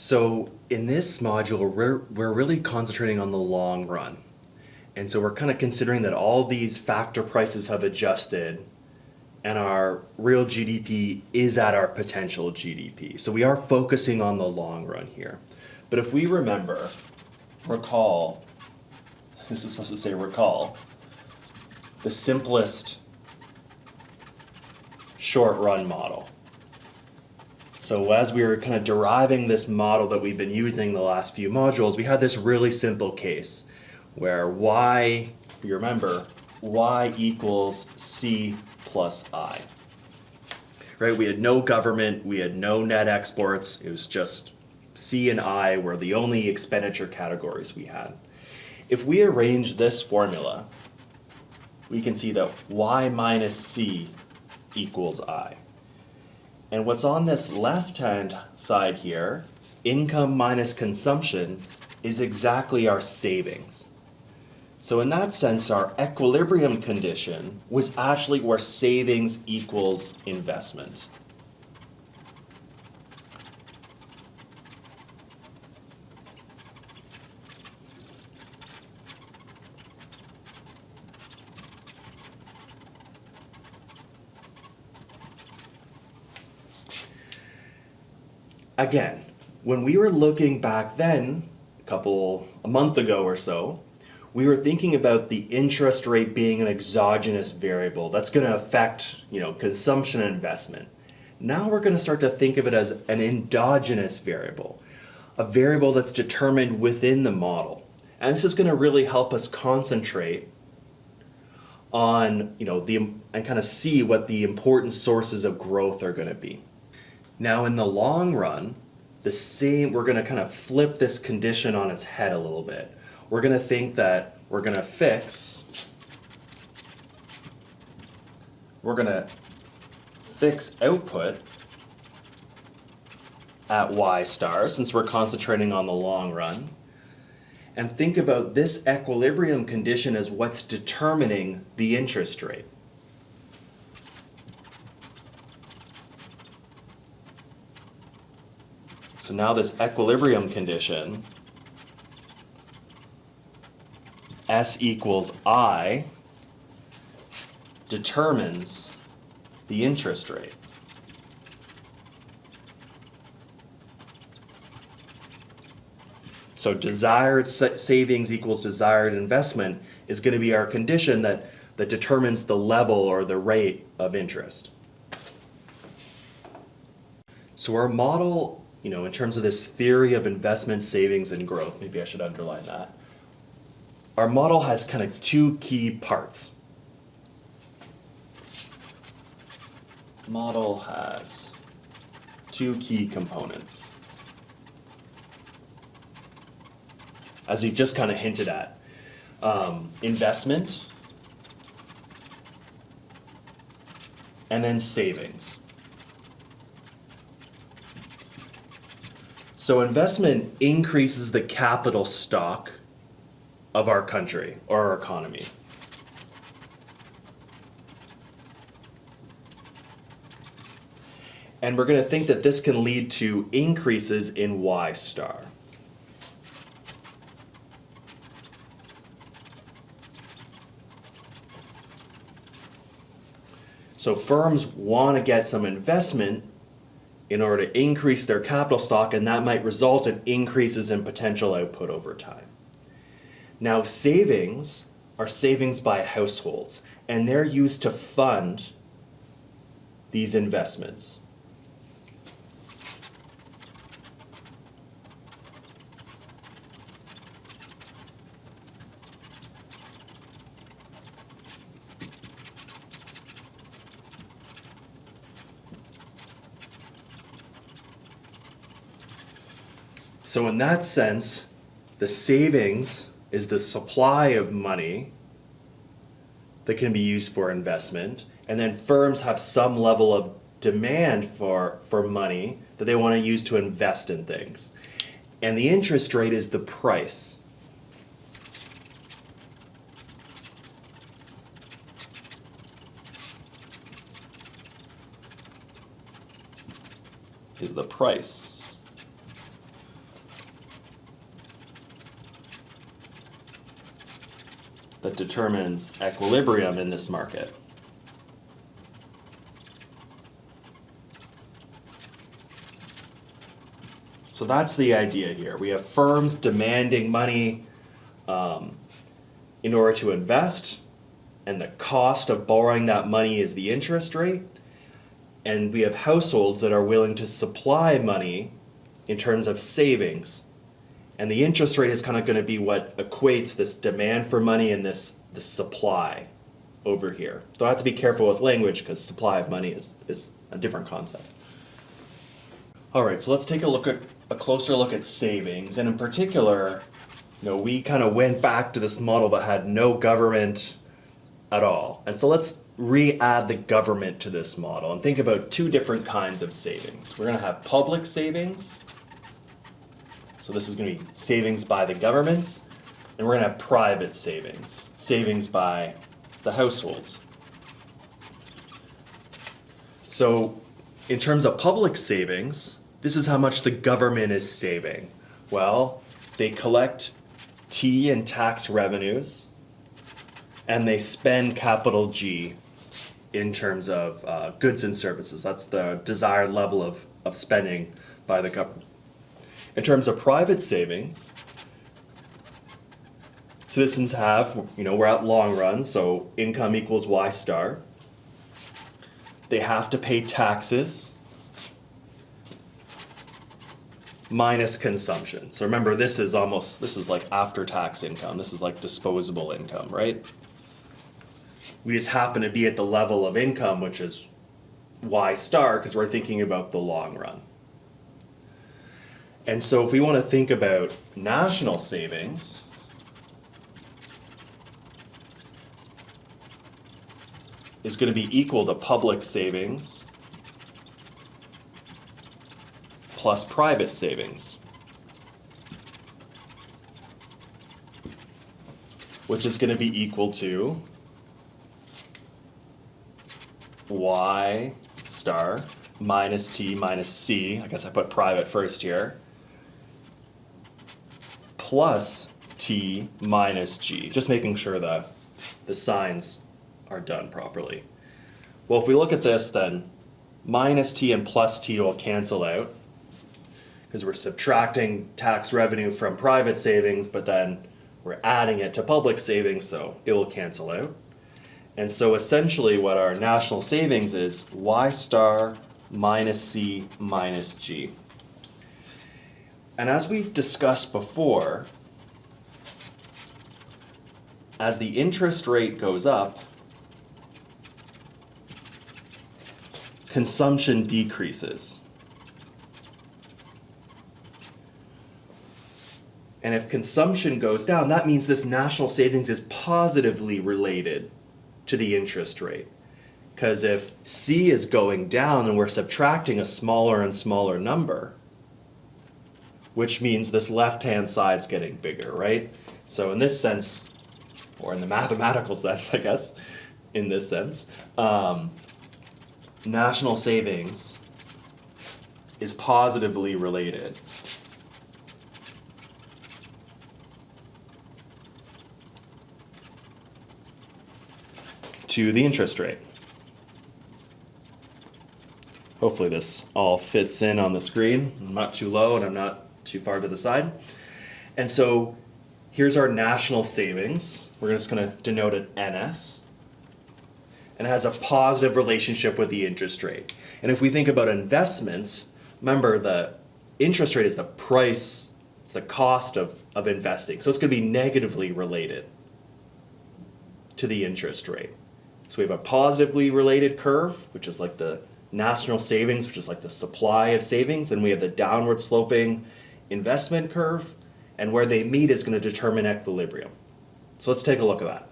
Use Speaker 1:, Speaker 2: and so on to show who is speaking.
Speaker 1: So in this module, we're really concentrating on the long run. And so we're kind of considering that all these factor prices have adjusted and our real GDP is at our potential GDP. So we are focusing on the long run here. But if we recall, this is supposed to say recall, the simplest short run model. So as we were kind of deriving this model that we've been using the last few modules, we had this really simple case where y, if you remember, y equals c plus I. Right? We had no government, we had no net exports, it was just c and I were the only expenditure categories we had. If we arrange this formula, we can see that y minus c equals I. And what's on this left-hand side here, income minus consumption, is exactly our savings. So in that sense, our equilibrium condition was actually where savings equals investment. Again, when we were looking back then, a month ago or so, we were thinking about the interest rate being an exogenous variable that's going to affect, consumption and investment. Now we're going to start to think of it as an endogenous variable, a variable that's determined within the model. And this is going to really help us concentrate on, and kind of see what the important sources of growth are going to be. Now in the long run, we're going to kind of flip this condition on its head a little bit. We're going to think that we're going to fix output at y star, since we're concentrating on the long run, and think about this equilibrium condition as what's determining the interest rate. So now this equilibrium condition, S equals I, determines the interest rate. So desired savings equals desired investment is going to be our condition that determines the level or the rate of interest. So our model, in terms of this theory of investment, savings, and growth, maybe I should underline that. Our model has kind of two key parts. Model has two key components. As you just kind of hinted at, investment and then savings. So investment increases the capital stock of our country or our economy. And we're going to think that this can lead to increases in Y star. So firms want to get some investment in order to increase their capital stock, and that might result in increases in potential output over time. Now, savings are savings by households, and they're used to fund these investments. So in that sense, the savings is the supply of money that can be used for investment, and then firms have some level of demand for money that they want to use to invest in things. And the interest rate is the price. Is the price determines equilibrium in this market. So that's the idea here. We have firms demanding money in order to invest, and the cost of borrowing that money is the interest rate. And we have households that are willing to supply money in terms of savings. And the interest rate is kind of going to be what equates this demand for money and this supply over here. So I have to be careful with language because supply of money is a different concept. All right, so let's take a closer look at savings. And in particular, we kind of went back to this model that had no government at all. And so let's re-add the government to this model and think about two different kinds of savings. We're going to have public savings. So this is going to be savings by the governments. And we're going to have private savings, savings by the households. So in terms of public savings, this is how much the government is saving. Well, they collect T in tax revenues, and they spend capital G in terms of goods and services. That's the desired level of spending by the government. In terms of private savings, citizens have, we're at long run, so income equals Y star. They have to pay taxes minus consumption. So remember, this is like after-tax income. This is like disposable income, right? We just happen to be at the level of income, which is Y star, because we're thinking about the long run. And so if we want to think about national savings, is going to be equal to public savings plus private savings, which is going to be equal to Y star minus T minus C, I guess I put private first here, plus T minus G, just making sure the signs are done properly. Well, if we look at this, then minus T and plus T will cancel out because we're subtracting tax revenue from private savings, but then we're adding it to public savings, so it will cancel out. And so essentially what our national savings is Y star minus C minus G. And as we've discussed before, as the interest rate goes up, consumption decreases. And if consumption goes down, that means this national savings is positively related to the interest rate. Because if C is going down and we're subtracting a smaller and smaller number, which means this left-hand side's getting bigger, right? So in this sense, or in the mathematical sense, I guess, in this sense, national savings is positively related to the interest rate. Hopefully this all fits in on the screen. I'm not too low and I'm not too far to the side. And so here's our national savings. We're just going to denote it NS. And it has a positive relationship with the interest rate. And if we think about investments, remember the interest rate is the price, it's the cost of investing. So it's going to be negatively related to the interest rate. So we have a positively related curve, which is like the national savings, which is like the supply of savings. Then we have the downward sloping investment curve, and where they meet is going to determine equilibrium. So let's take a look at that.